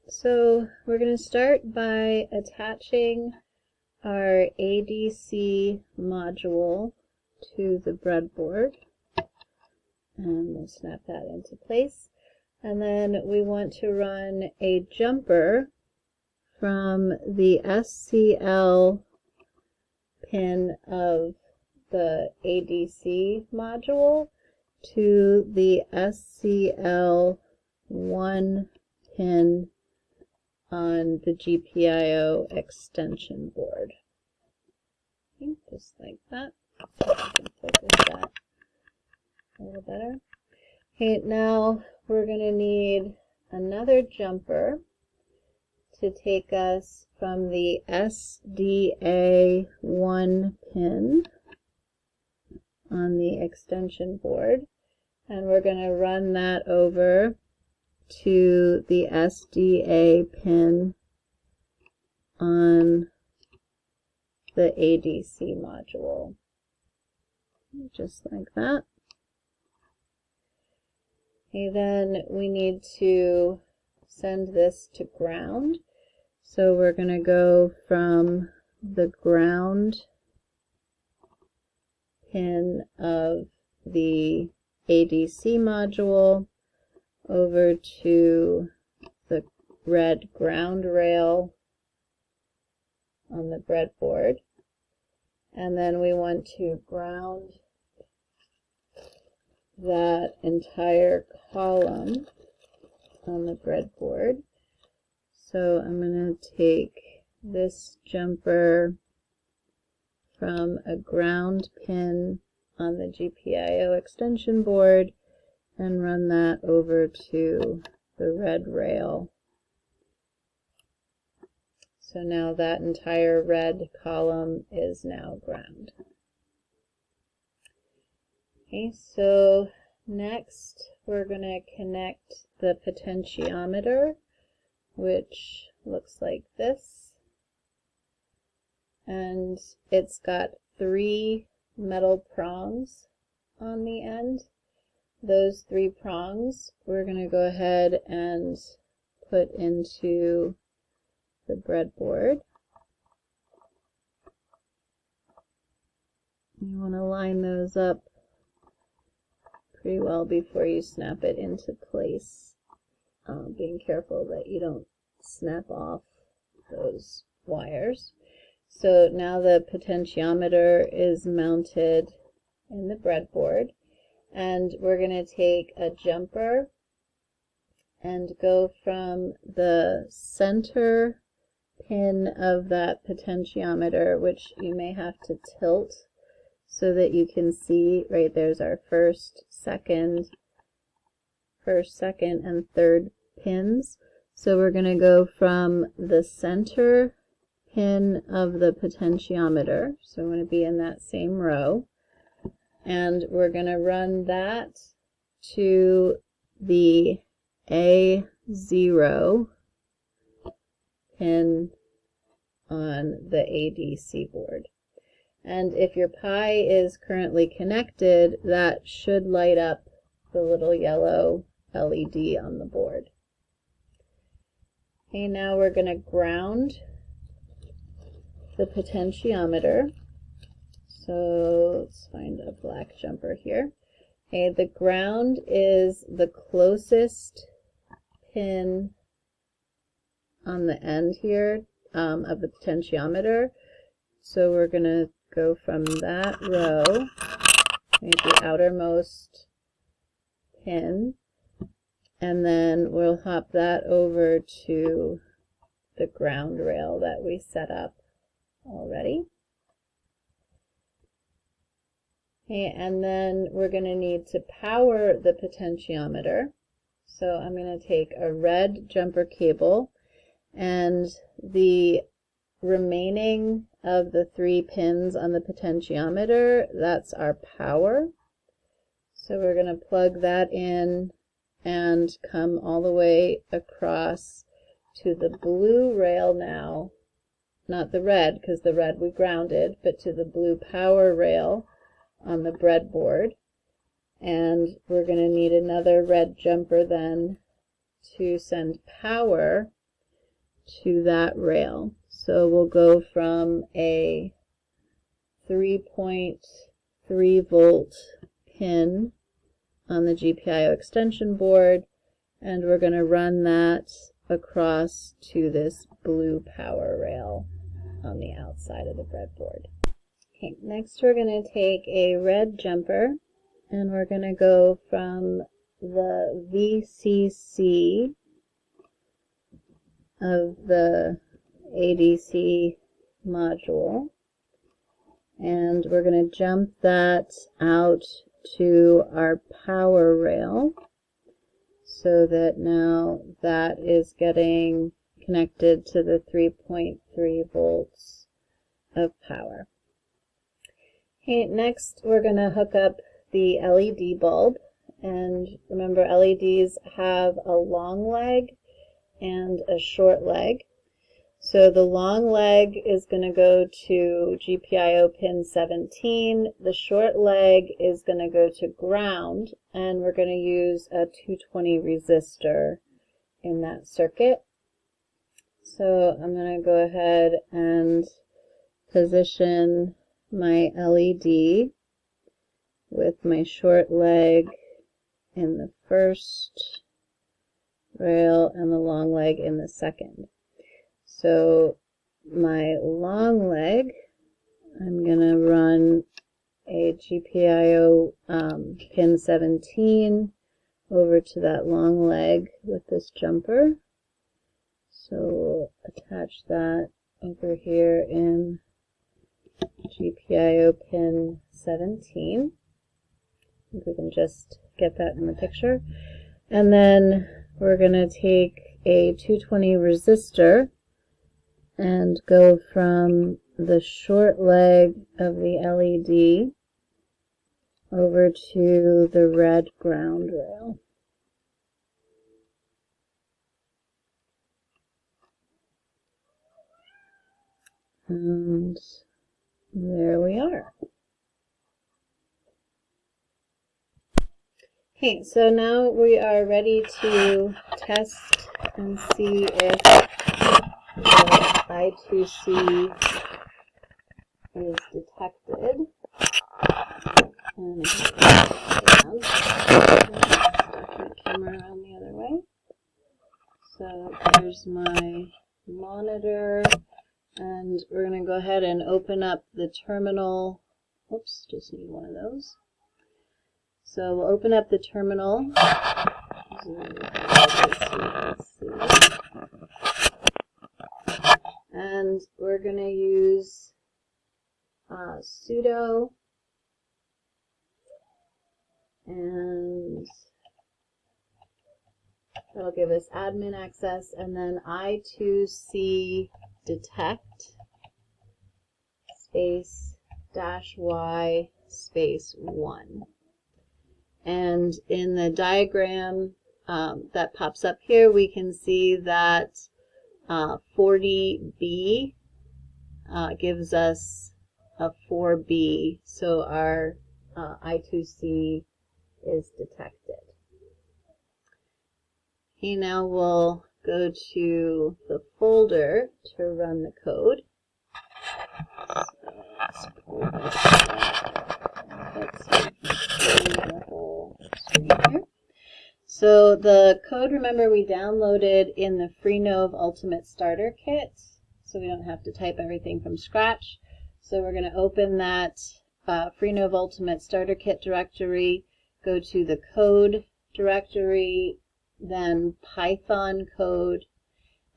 So we're going to start by attaching our I2c module to the breadboard, and we'll snap that into place. And then we want to run a jumper from the SCL pin of the I2c module to the SCL1 pin on the GPIO extension board. Okay, just like that. So I can focus that a little better. Okay, now we're going to need another jumper to take us from the SDA1 pin on the extension board, and we're going to run that over to the SDA pin on the I2c module, just like that. Okay, then we need to send this to ground, so we're going to go from the ground pin of the I2c module over to the red ground rail on the breadboard, and then we want to ground that entire column on the breadboard. So I'm going to take this jumper from a ground pin on the GPIO extension board and run that over to the red rail. So now that entire red column is now ground. Okay, so next we're going to connect the potentiometer, which looks like this. And it's got 3 metal prongs on the end. Those 3 prongs we're going to go ahead and put into the breadboard. You want to line those up pretty well before you snap it into place, being careful that you don't snap off those wires. So now the potentiometer is mounted in the breadboard, and we're going to take a jumper and go from the center pin of that potentiometer, which you may have to tilt so that you can see, right there's our first, second, and third pins. So we're going to go from the center pin of the potentiometer, so I'm going to be in that same row, and we're going to run that to the A0 pin on the I2c board. And if your Pi is currently connected, that should light up the little yellow LED on the board. Okay, now we're going to ground the potentiometer. So let's find a black jumper here. Okay, the ground is the closest pin on the end here of the potentiometer. So we're going to go from that row, the outermost pin, and then we'll hop that over to the ground rail that we set up already. Okay, and then we're going to need to power the potentiometer. So I'm going to take a red jumper cable, and the remaining of the 3 pins on the potentiometer, that's our power. So we're going to plug that in and come all the way across to the blue rail now, not the red, because the red we grounded, but to the blue power rail on the breadboard. And we're going to need another red jumper then to send power to that rail. So we'll go from a 3.3 volt pin on the GPIO extension board, and we're going to run that across to this blue power rail on the outside of the breadboard. Okay, next we're going to take a red jumper, and we're going to go from the VCC of the ADC module, and we're going to jump that out to our power rail so that now that is getting connected to the 3.3 volts of power. Okay, next we're going to hook up the LED bulb, and remember LEDs have a long leg and a short leg. So the long leg is going to go to GPIO pin 17, the short leg is going to go to ground, and we're going to use a 220 resistor in that circuit. So I'm going to go ahead and position my LED with my short leg in the first rail and the long leg in the second. So my long leg, I'm going to run a GPIO pin 17 over to that long leg with this jumper. So we'll attach that over here in GPIO pin 17. I think we can just get that in the picture. And then we're going to take a 220 resistor and go from the short leg of the LED over to the red ground rail. And there we are. Okay, so now we are ready to test and see if the I2c is detected. And my camera around the other way. So there's my monitor, and we're going to go ahead and open up the terminal. Oops, just need one of those. So we'll open up the terminal. And we're going to use sudo, and that'll give us admin access, and then I2c detect space -y space 1. And in the diagram that pops up here, we can see that 40B gives us a 4B, so our I2c is detected. Okay, now we'll go to the folder to run the code. So let's pull this up. Let's see the whole screen here. So the code, remember, we downloaded in the Freenove Ultimate Starter Kit, so we don't have to type everything from scratch. So we're going to open that Freenove Ultimate Starter Kit directory, go to the code directory, then Python code,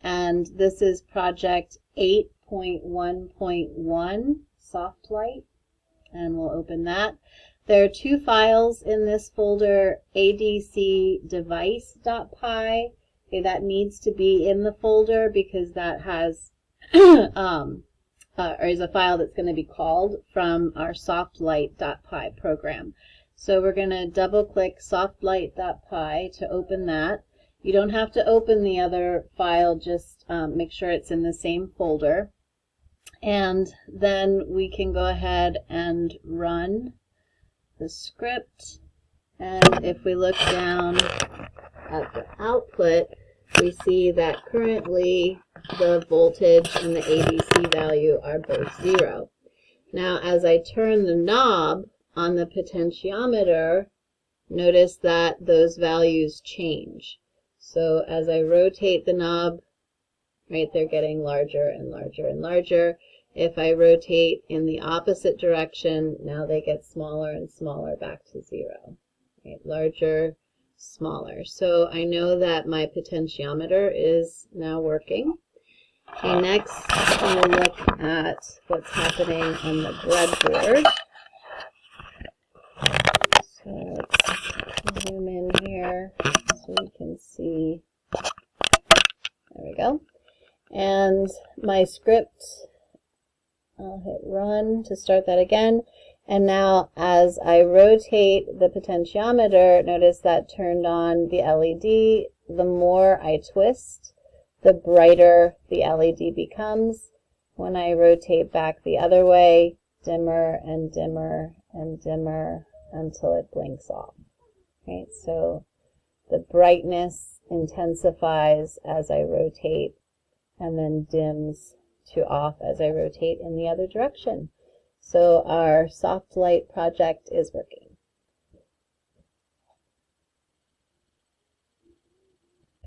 and this is project 8.1.1 Softlight, and we'll open that. There are two files in this folder, adcdevice.py. Okay, that needs to be in the folder because that has or is a file that's going to be called from our softlight.py program. So we're going to double click softlight.py to open that. You don't have to open the other file, just make sure it's in the same folder. And then we can go ahead and run the script. And if we look down at the output, we see that currently the voltage and the ABC value are both 0. Now, as I turn the knob on the potentiometer, notice that those values change. So as I rotate the knob, right, they're getting larger and larger and larger. If I rotate in the opposite direction, now they get smaller and smaller back to 0. Right, larger, smaller. So I know that my potentiometer is now working. Okay, next I'm going to look at what's happening on the breadboard. So let's zoom in here so we can see. There we go. And my script, I'll hit run to start that again. And now as I rotate the potentiometer, notice that turned on the LED. The more I twist, the brighter the LED becomes. When I rotate back the other way, dimmer and dimmer and dimmer until it blinks off. Right? So the brightness intensifies as I rotate and then dims to off as I rotate in the other direction. So our Softlight project is working.